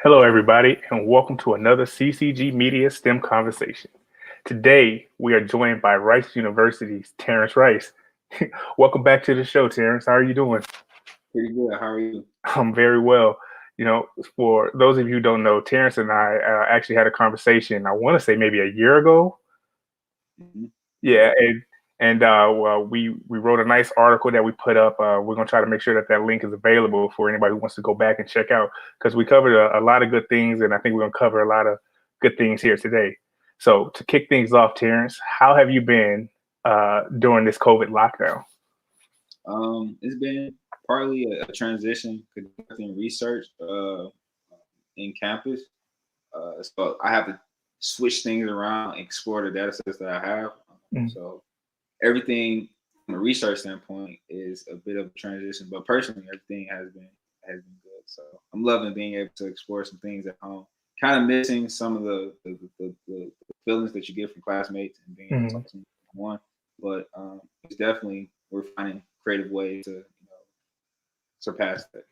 Hello, everybody, and welcome to another CCG Media STEM conversation. Today, we are joined by Rice University's Terrence Rice. Welcome back to the show, Terrence. How are you doing? Pretty good. How are you? I'm very well. You know, for those of you who don't know, Terrence and I actually had a conversation, I want to say maybe a year ago. Hmm. Yeah, well, we wrote a nice article that we put up. We're gonna try to make sure that that link is available for anybody who wants to go back and check out because we covered a lot of good things, and I think we're gonna cover a lot of good things here today. So to kick things off, Terrence, how have you been during this COVID lockdown? It's been partly a transition conducting research in campus. So I have to switch things around, explore the data sets that I have. Mm. So everything from a research standpoint is a bit of a transition, but personally, everything has been good. So I'm loving being able to explore some things at home. Kind of missing some of the feelings that you get from classmates and being able to Mhm. talk to them one. But it's definitely we're finding creative ways to surpass that.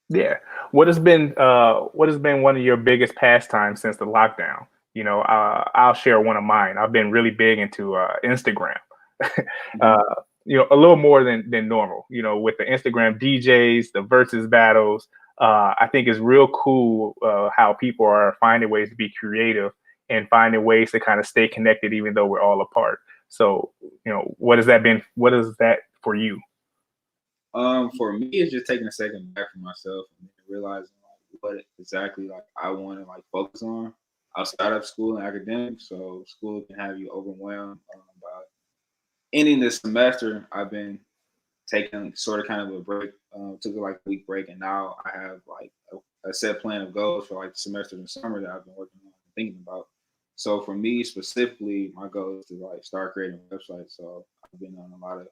Yeah. What has been one of your biggest pastimes since the lockdown? I'll share one of mine. I've been really big into Instagram. Mhm. uh, a little more than normal. With the Instagram DJs, the versus battles. I think it's real cool how people are finding ways to be creative and finding ways to kind of stay connected, even though we're all apart. So, what has that been? What is that for you? For me, it's just taking a second back for myself and realizing like what exactly like I want to like focus on outside of school and academics. So school can have you overwhelmed by ending the semester. I've been taking sort of kind of a break, took like a week break, and now I have like a set plan of goals for like the semester and summer that I've been working on and thinking about. So for me specifically, my goal is to like start creating websites. So I've been on a lot of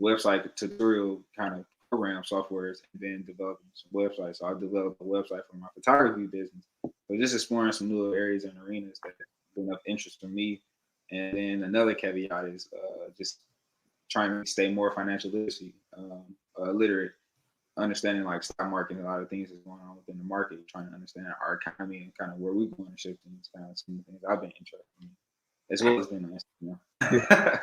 website tutorial kind of program softwares and then developing some websites. So I developed a website for my photography business. So just exploring some new areas and arenas that have been of interest for me. And then another caveat is just trying to stay more financial literacy, literate, understanding like stock market and a lot of things that's going on within the market, trying to understand our economy and kind of where we're going and shifting. It's kind of some of the things I've been interested in, as well as being nice,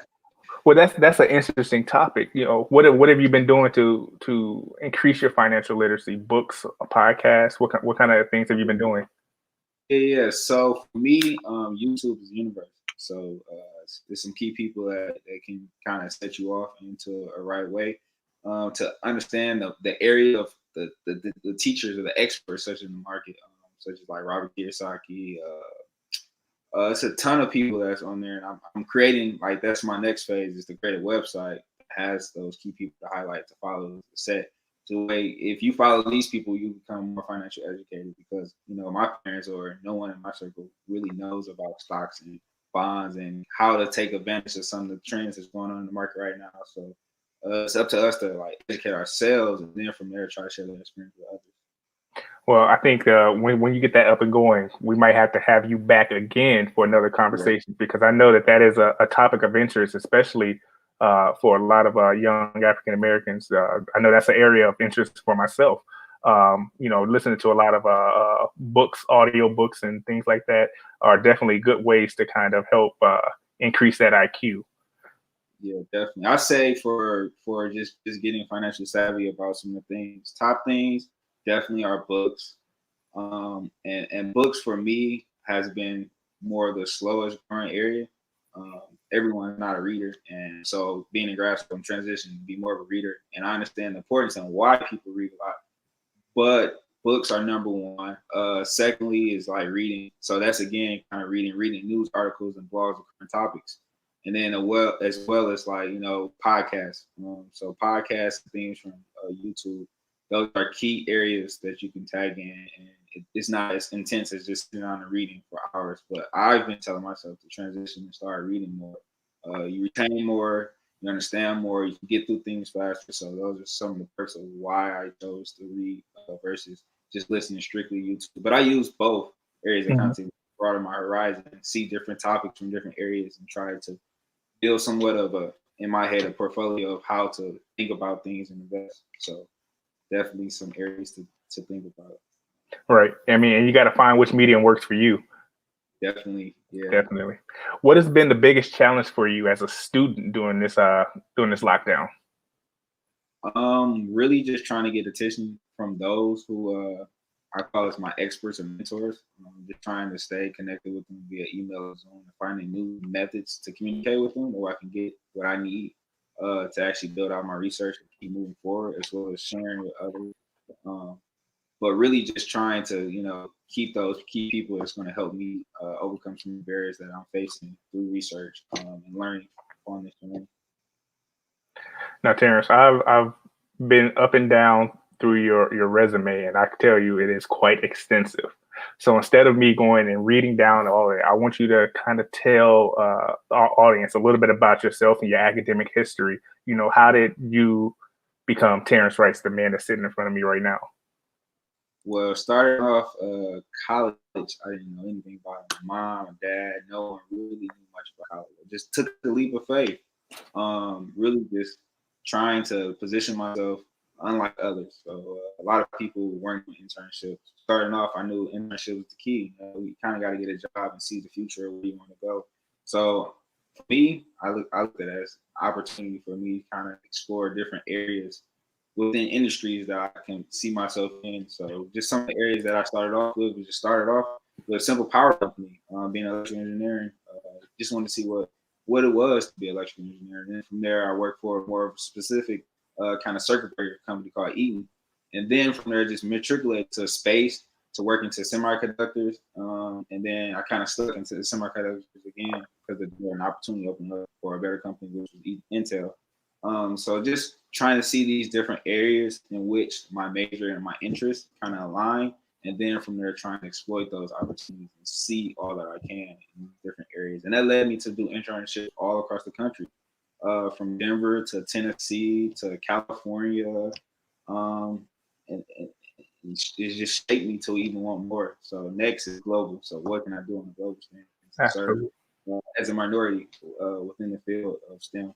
Well, that's an interesting topic. What have you been doing to increase your financial literacy? Books, a podcast? What kind of things have you been doing? Yeah. So for me, YouTube is universal. So there's some key people that can kind of set you off into a right way to understand the area of the teachers or the experts such in the market, such as like Robert Kiyosaki. It's a ton of people that's on there, and I'm creating like that's my next phase is to create a website that has those key people to highlight to follow the set. So way if you follow these people, you become more financially educated because my parents or no one in my circle really knows about stocks and bonds and how to take advantage of some of the trends that's going on in the market right now. So it's up to us to like educate ourselves and then from there try to share that experience with others. Well, I think when you get that up and going, we might have to have you back again for another Right. conversation because I know that that is a topic of interest, especially for a lot of young African Americans. I know that's an area of interest for myself. Listening to a lot of books, audio books, and things like that are definitely good ways to kind of help increase that IQ. Yeah, definitely. I say for just getting financially savvy about some of the things. Top things definitely are books. And books for me has been more of the slowest growing area. Everyone's not a reader, and so being in grad school, I'm transitioning to be more of a reader, and I understand the importance and why people read a lot. But books are number one. Secondly is like reading. So that's again kind of reading news articles and blogs of current topics. And then as well as like podcasts. So podcasts and things from YouTube. Those are key areas that you can tag in, and it's not as intense as just sitting down and reading for hours. But I've been telling myself to transition and start reading more. You retain more, you understand more, you can get through things faster. So those are some of the perks of why I chose to read versus just listening strictly YouTube. But I use both areas of Mhm. content, broaden my horizon, see different topics from different areas, and try to build somewhat of a in my head a portfolio of how to think about things and invest. So definitely some areas to think about. Right. I mean, and you got to find which medium works for you. Definitely, yeah. Definitely. What has been the biggest challenge for you as a student during this lockdown? Really just trying to get attention from those who I call as my experts and mentors. Just trying to stay connected with them via email or Zoom and finding new methods to communicate with them where I can get what I need to actually build out my research and keep moving forward, as well as sharing with others. Um, but really just trying to, keep those key people that's going to help me overcome some barriers that I'm facing through research and learning on this journey. Now, Terrence, I've been up and down through your resume, and I can tell you it is quite extensive. So instead of me going and reading down all of it, I want you to kind of tell our audience a little bit about yourself and your academic history. How did you become Terrence Rice, the man that's sitting in front of me right now? Well, starting off college, I didn't know anything about it. My mom and dad. No one really knew much about college. I just took the leap of faith. Really just trying to position myself unlike others. So a lot of people weren't doing internships. Starting off, I knew internship was the key. You kind of got to get a job and see the future where you want to go. So for me, I looked at it as opportunity for me to kind of explore different areas within industries that I can see myself in. So just some of the areas that I started off with was just started off with a simple power company, being electrical engineering. Just wanted to see what it was to be an electrical engineer. And then from there, I worked for more of a specific kind of circuit breaker company called Eaton. And then from there, just matriculated to space, to working to semiconductors. And then I kind of stuck into the semiconductors again because an opportunity opened up for a better company, which was Intel. So just trying to see these different areas in which my major and my interests kind of align, and then from there trying to exploit those opportunities and see all that I can in different areas. And that led me to do internships all across the country, from Denver to Tennessee to California, and it just shaped me to even want more. So next is global. So what can I do on a global stand to serve as a minority within the field of STEM?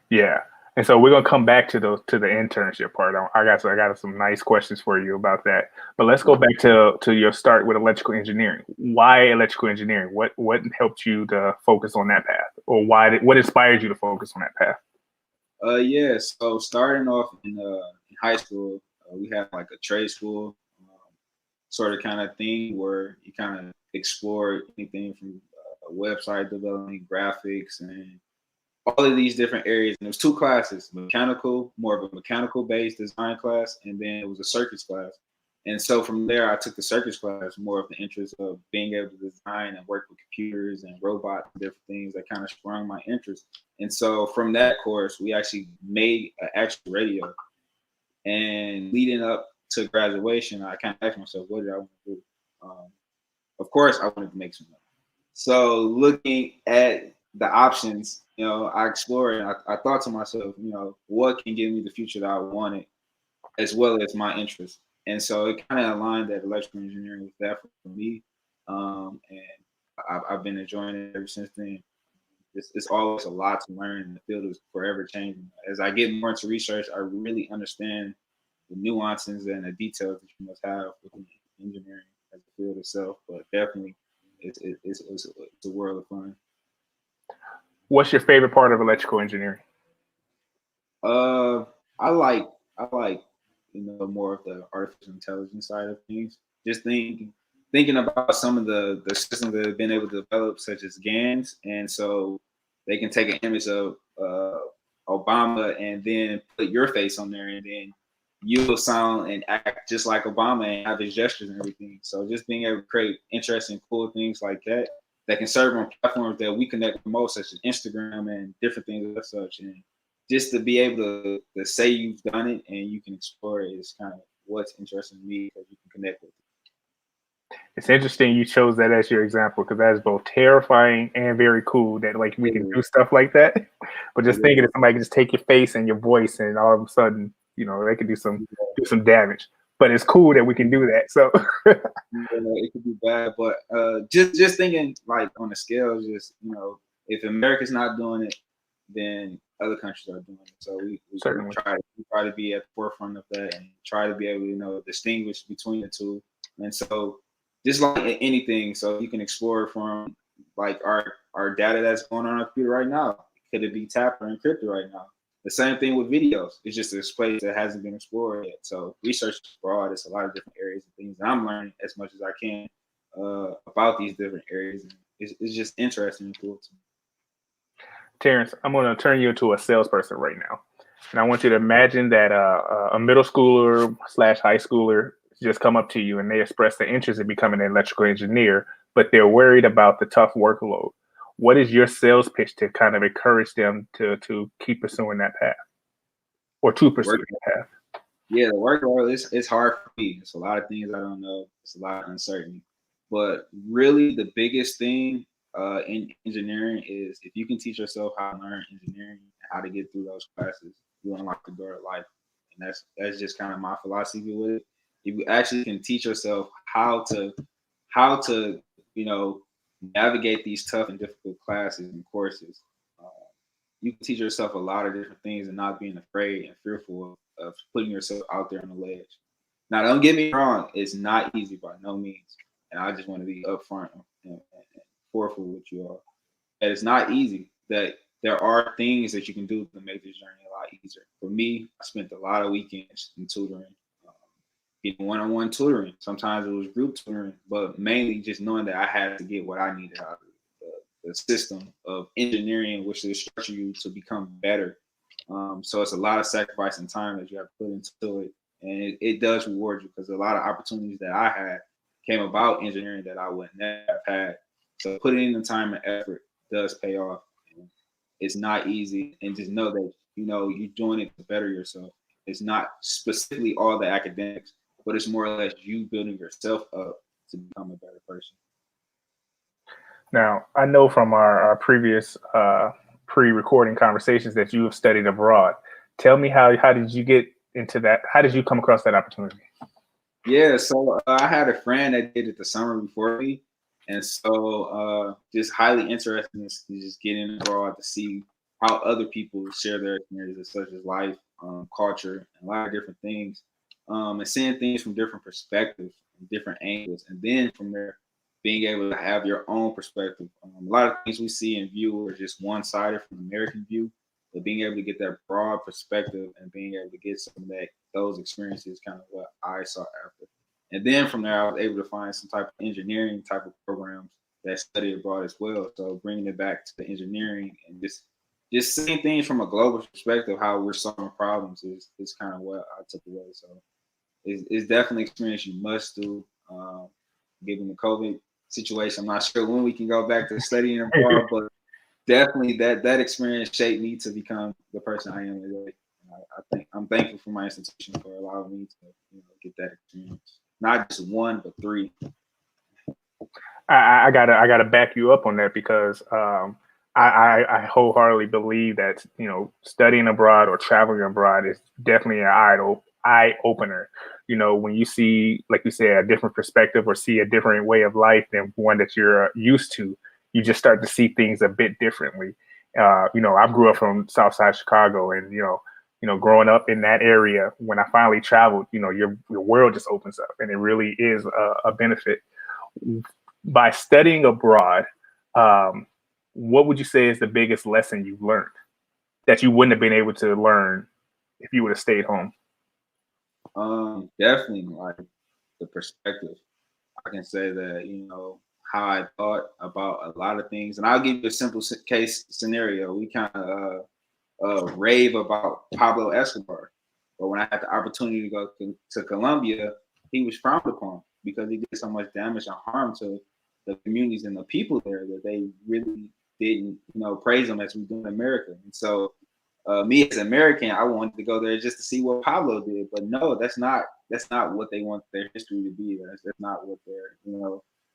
Yeah. And so we're gonna come back to the internship part. I got some nice questions for you about that. But let's go back to your start with electrical engineering. Why electrical engineering? What helped you to focus on that path, or what inspired you to focus on that path? Yeah. So starting off in high school, we had like a trade school sort of kind of thing where you kind of explore anything from website development, graphics, and all of these different areas. And it was two classes: mechanical, more of a mechanical based design class, and then it was a circuits class. And so from there, I took the circuits class, more of the interest of being able to design and work with computers and robots and different things that kind of sprung my interest. And so from that course, we actually made an actual radio. And leading up to graduation, I kind of asked myself, what did I want to do? Of course, I wanted to make some money. So looking at the options, I explored and I thought to myself, what can give me the future that I wanted, as well as my interests. And so it kind of aligned that electrical engineering was that for me. And I've been enjoying it ever since then. It's always a lot to learn, and the field is forever changing. As I get more into research, I really understand the nuances and the details that you must have within engineering as a field itself. But definitely, it's a world of fun. What's your favorite part of electrical engineering? Uh, I like more of the artificial intelligence side of things. Just thinking about some of the systems that have been able to develop, such as GANs, and so they can take an image of Obama and then put your face on there, and then you'll sound and act just like Obama and have his gestures and everything. So just being able to create interesting, cool things like that can serve on platforms that we connect with most, such as Instagram and different things of such. And just to be able to say you've done it and you can explore it is kind of what's interesting to me, because you can connect with it. It's interesting you chose that as your example, because that is both terrifying and very cool that like we can do stuff like that. But just thinking that somebody can just take your face and your voice and all of a sudden, they could do some damage. But it's cool that we can do that. So it could be bad, but just thinking like on the scale, just if America's not doing it, then other countries are doing it. So we certainly try to keep try to be at the forefront of that and try to be able to, distinguish between the two. And so just like anything, so you can explore from like our data that's going on our computer right now. Could it be tapped or encrypted right now? The same thing with videos. It's just a space that hasn't been explored yet. So research is broad. It's a lot of different areas and things. And I'm learning as much as I can about these different areas. And it's just interesting and cool to me. Terrence, I'm going to turn you into a salesperson right now. And I want you to imagine that a middle schooler / high schooler just come up to you and they express their interest in becoming an electrical engineer, but they're worried about the tough workload. What is your sales pitch to kind of encourage them to keep pursuing that path or to pursue that path? Yeah, the workload it's hard for me. It's a lot of things I don't know. It's a lot of uncertainty. But really, the biggest thing in engineering is if you can teach yourself how to learn engineering and how to get through those classes, you unlock the door of life. And that's just kind of my philosophy with it. If you actually can teach yourself how to navigate these tough and difficult classes and courses, uh, you can teach yourself a lot of different things and not being afraid and fearful of putting yourself out there on the ledge. Now, don't get me wrong, it's not easy by no means. And I just want to be upfront and forthful with you all. That it's not easy, that there are things that you can do to make this journey a lot easier. For me, I spent a lot of weekends in tutoring, getting one-on-one tutoring. Sometimes it was group tutoring, but mainly just knowing that I had to get what I needed out of the system of engineering, which will structure you to become better. So it's a lot of sacrifice and time that you have to put into it. And it does reward you because a lot of opportunities that I had came about engineering that I would never have had. So putting in the time and effort does pay off. It's not easy. And just know that, you're doing it to better yourself. It's not specifically all the academics, but it's more or less you building yourself up to become a better person. Now, I know from our previous pre-recording conversations that you have studied abroad. Tell me how did you get into that? How did you come across that opportunity? Yeah, so I had a friend that did it the summer before me. And so just highly interested in just getting abroad to see how other people share their experiences, such as life, culture, and a lot of different things, and seeing things from different perspectives and different angles. And then from there, being able to have your own perspective. A lot of things we see and view are just one-sided from American view, but being able to get that broad perspective and being able to get some of those experiences kind of what I sought after. And then from there, I was able to find some type of engineering type of programs that study abroad as well. So bringing it back to the engineering and just seeing things from a global perspective, how we're solving problems is kind of what I took away. So it's definitely an experience you must do. Given the COVID situation, I'm not sure when we can go back to studying abroad, but definitely that experience shaped me to become the person I am today. I think I'm thankful for my institution for allowing me to get that experience. Not just one, but three. I gotta back you up on that because I wholeheartedly believe that studying abroad or traveling abroad is definitely an eye opener. When you see, like you said, a different perspective or see a different way of life than one that you're used to, you just start to see things a bit differently. I grew up from Southside Chicago, and growing up in that area, when I finally traveled, your world just opens up, and it really is a benefit. By studying abroad, what would you say is the biggest lesson you've learned that you wouldn't have been able to learn if you would have stayed home? Definitely like the perspective. I can say that, how I thought about a lot of things. And I'll give you a simple case scenario. We kind of rave about Pablo Escobar. But when I had the opportunity to go to Colombia, he was frowned upon because he did so much damage and harm to the communities and the people there that they really didn't, praise him as we do in America. And so me as an American, I wanted to go there just to see what Pablo did. But no, that's not what they want their history to be. That's not what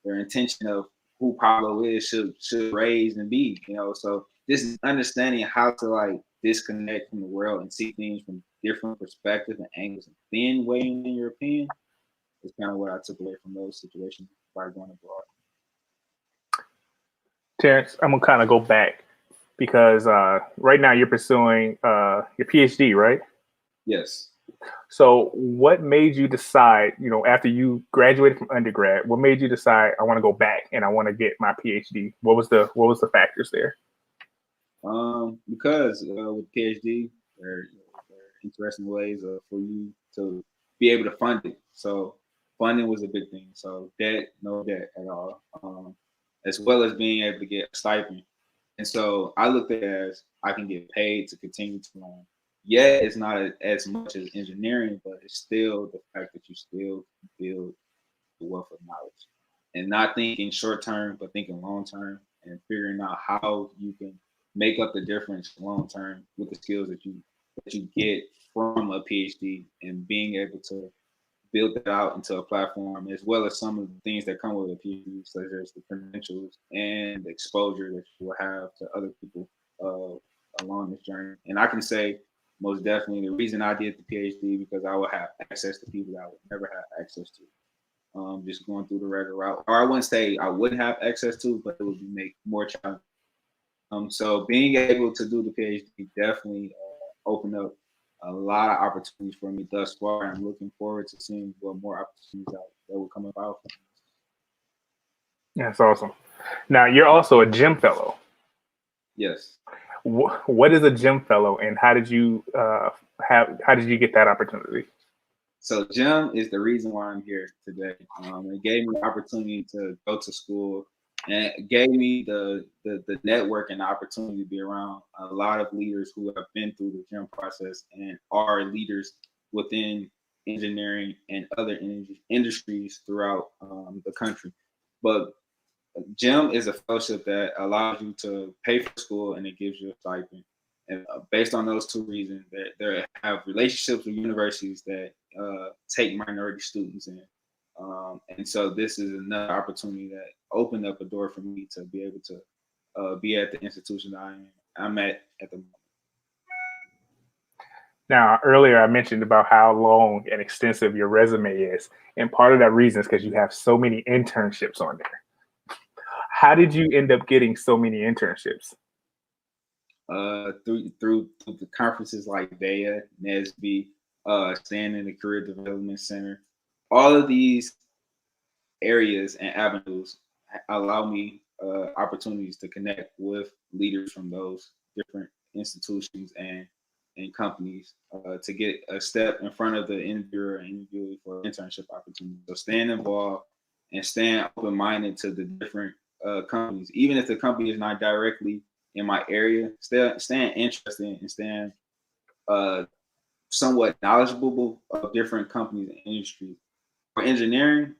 their intention of who Pablo is should raise and be. So just understanding how to like disconnect from the world and see things from different perspectives and angles, and then weighing in your opinion is kind of what I took away from those situations by going abroad. Terrence, I'm gonna kind of go back because right now you're pursuing your PhD, right? Yes. So, what made you decide, after you graduated from undergrad, what made you decide I want to go back and I want to get my PhD? What was the factors there? Because with PhD, there are interesting ways for you to be able to fund it. So funding was a big thing. So debt, no debt at all, as well as being able to get a stipend. And so I looked at it as I can get paid to continue to learn. Yet it's not as much as engineering, but it's still the fact that you still build the wealth of knowledge and not thinking short term, but thinking long term and figuring out how you can make up the difference long term with the skills that you get from a PhD and being able to build that out into a platform as well as some of the things that come with a PhD, such as the credentials and the exposure that you will have to other people along this journey. And I can say most definitely the reason I did the PhD because I would have access to people that I would never have access to just going through the regular route. Or I wouldn't say I wouldn't have access to, but it would be make more challenging. So being able to do the PhD definitely opened up a lot of opportunities for me thus far. And I'm looking forward to seeing what more opportunities that will come about. That's awesome. Now, you're also a gym fellow. Yes. What is a gym fellow, and how did you get that opportunity? So gym is the reason why I'm here today. It gave me the opportunity to go to school, and it gave me the network and the opportunity to be around a lot of leaders who have been through the gym process and are leaders within engineering and other industries throughout the country. But GEM is a fellowship that allows you to pay for school and it gives you a stipend. And based on those two reasons, that they have relationships with universities that take minority students in. And so this is another opportunity that opened up a door for me to be able to be at the institution that I'm at the moment. Now, earlier I mentioned about how long and extensive your resume is, and part of that reason is because you have so many internships on there. How did you end up getting so many internships? Through the conferences like DEA, NESB, staying in the Career Development Center, all of these areas and avenues allow me opportunities to connect with leaders from those different institutions and companies to get a step in front of the interviewer and interviewee for internship opportunities. So staying involved and staying open minded to the different companies, even if the company is not directly in my area, staying interested and staying uh, somewhat knowledgeable of different companies and industries. For engineering,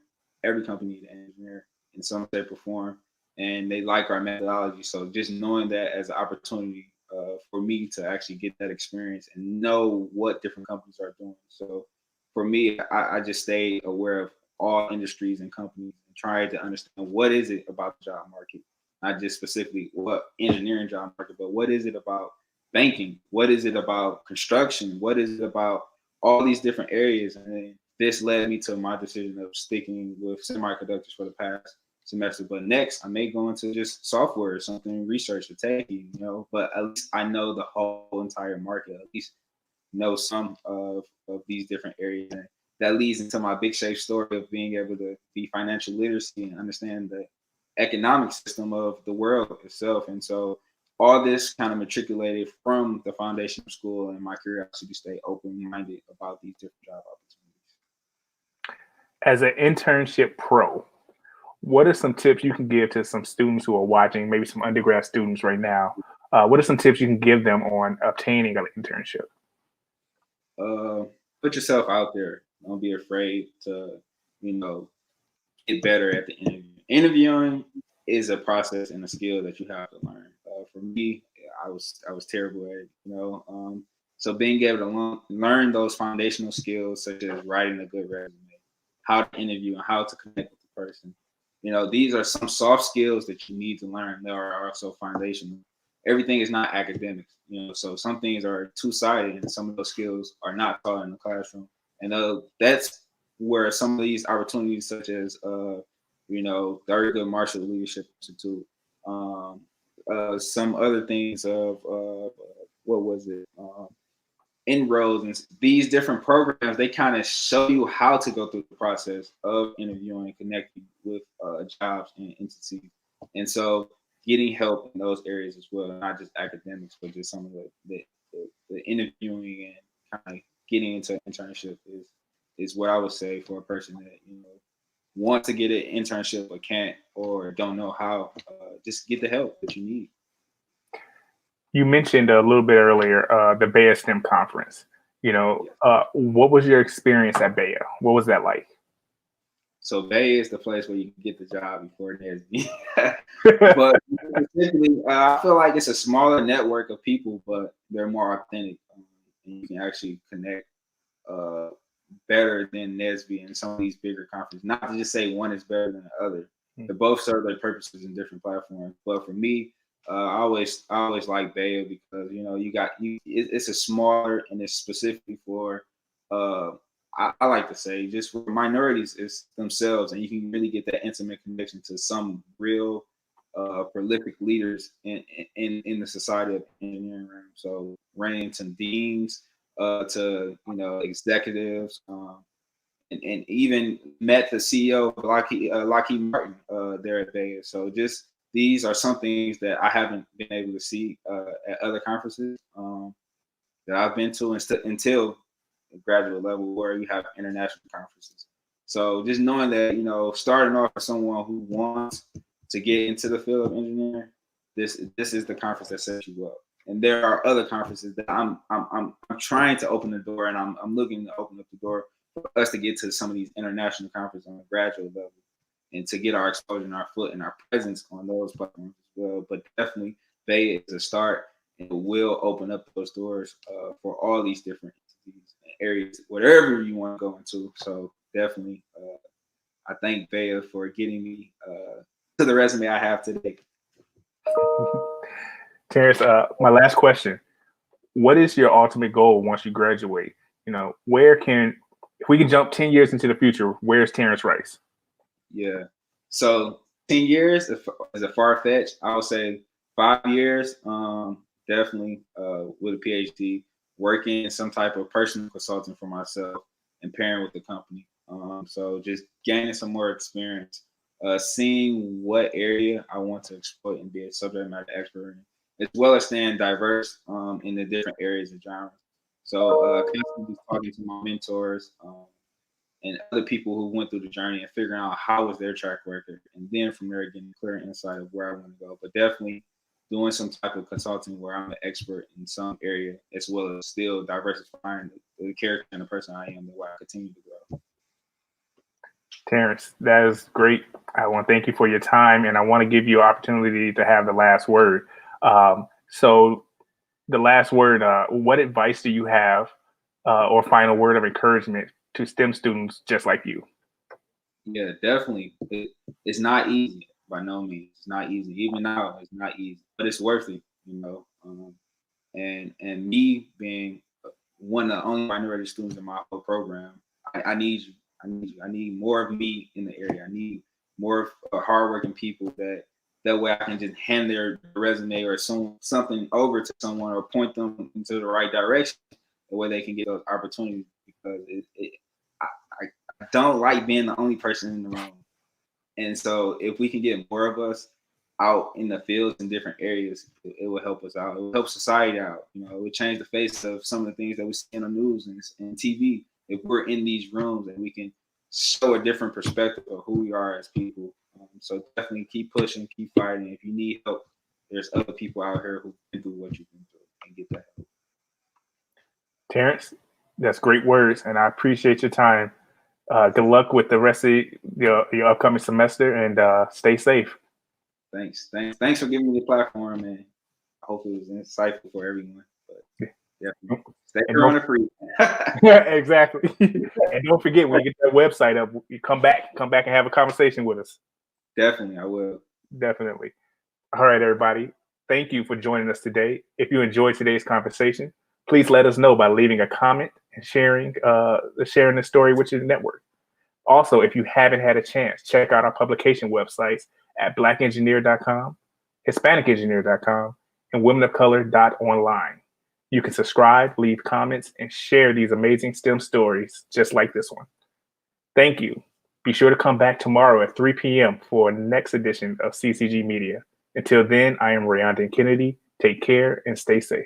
every company needs an engineer in some shape or form, and they like our methodology. So just knowing that as an opportunity for me to actually get that experience and know what different companies are doing. So for me, I just stay aware of all industries and companies and try to understand what is it about the job market, not just specifically what engineering job market, but what is it about banking? What is it about construction? What is it about all these different areas? And this led me to my decision of sticking with semiconductors for the past semester. But next, I may go into just software or something, research or techie, but at least I know the whole entire market, at least know some of these different areas. And that leads into my big shape story of being able to be financial literacy and understand the economic system of the world itself. And so all this kind of matriculated from the foundation of school and my curiosity to stay open minded about these different job opportunities. As an internship pro, what are some tips you can give to some students who are watching, maybe some undergrad students right now? What are some tips you can give them on obtaining an internship? Uh, put yourself out there. Don't be afraid to, you know, get better at the interview. Interviewing is a process and a skill that you have to learn. For me, I was terrible at it. So being able to learn those foundational skills, such as writing a good resume, how to interview, and how to connect with the person. These are some soft skills that you need to learn. They are also foundational. Everything is not academics, so some things are two-sided, and some of those skills are not taught in the classroom. And that's where some of these opportunities, such as Thurgood Marshall Leadership Institute, some other things of what was it? inroads and these different programs, they kind of show you how to go through the process of interviewing and connecting with jobs and entities. And so getting help in those areas as well, not just academics, but just some of the interviewing and kind of getting into internship is what I would say for a person that, you know, want to get an internship but can't or don't know how. Just get the help that you need. You mentioned a little bit earlier the Baya STEM conference. You know, Yeah. what was your experience at Baya? What was that like? So Bay is the place where you can get the job before NSB. But specifically, I feel like it's a smaller network of people, but they're more authentic, and you can actually connect uh, better than Nesby and some of these bigger conferences. Not to just say one is better than the other. They both serve their purposes in different platforms. But for me, I always like Bayo because you know it's a smaller and it's specifically for uh, I like to say just for minorities is themselves, and you can really get that intimate connection to some real prolific leaders in the society of engineering room. So ranging to deans, to executives, and even met the CEO of Lockheed Martin there at Vegas. So just these are some things that I haven't been able to see at other conferences that I've been to until graduate level where you have international conferences. So just knowing that, starting off as someone who wants to get into the field of engineering, this is the conference that sets you up. And there are other conferences that I'm trying to open the door, and I'm looking to open up the door for us to get to some of these international conferences on a graduate level and to get our exposure and our foot and our presence on those platforms as well. But definitely, Bay is a start, and it will open up those doors for all these different entities and areas, whatever you want to go into. So definitely, I thank Bay for getting me to the resume I have today. Terrence, my last question. What is your ultimate goal once you graduate? You know, if we can jump 10 years into the future, where's Terrence Rice? Yeah. So 10 years is a far fetch. I would say 5 years, definitely with a PhD, working in some type of personal consulting for myself and pairing with the company. So just gaining some more experience, seeing what area I want to exploit and be a subject matter expert in, as well as staying diverse in the different areas and genres. So constantly talking to my mentors, and other people who went through the journey and figuring out how was their track record, and then from there getting clear insight of where I want to go. But definitely doing some type of consulting where I'm an expert in some area, as well as still diversifying the character and the person I am, the way I continue to grow. Terrence, that is great. I want to thank you for your time, and I want to give you an opportunity to have the last word. So, the last word, what advice do you have or final word of encouragement to STEM students just like you? Yeah, definitely. It's not easy by no means. It's not easy. Even now, it's not easy, but it's worth it. And me being one of the only minority students in my whole program, I need you. I need you. I need more of me in the area. I need more of hardworking people that way I can just hand their resume or something over to someone or point them into the right direction, the way they can get those opportunities. Because I, I don't like being the only person in the room. And so if we can get more of us out in the fields in different areas, it will help us out. It will help society out. It will change the face of some of the things that we see on the news and TV. If we're in these rooms and we can show a different perspective of who we are as people. So definitely keep pushing, keep fighting. If you need help, there's other people out here who can do what you can do and get that help. Terrence, that's great words, and I appreciate your time. Good luck with the rest of your upcoming semester, and stay safe. Thanks for giving me the platform, and I hope it was insightful for everyone. But definitely stay corona free. Exactly. And don't forget, when you get that website up, you come back and have a conversation with us. Definitely, I will. Definitely. All right, everybody. Thank you for joining us today. If you enjoyed today's conversation, please let us know by leaving a comment and sharing the story with your network. Also, if you haven't had a chance, check out our publication websites at blackengineer.com, hispanicengineer.com, and womenofcolor.online. You can subscribe, leave comments, and share these amazing STEM stories just like this one. Thank you. Be sure to come back tomorrow at 3 p.m. for a next edition of CCG Media. Until then, I am Rayondon Kennedy. Take care and stay safe.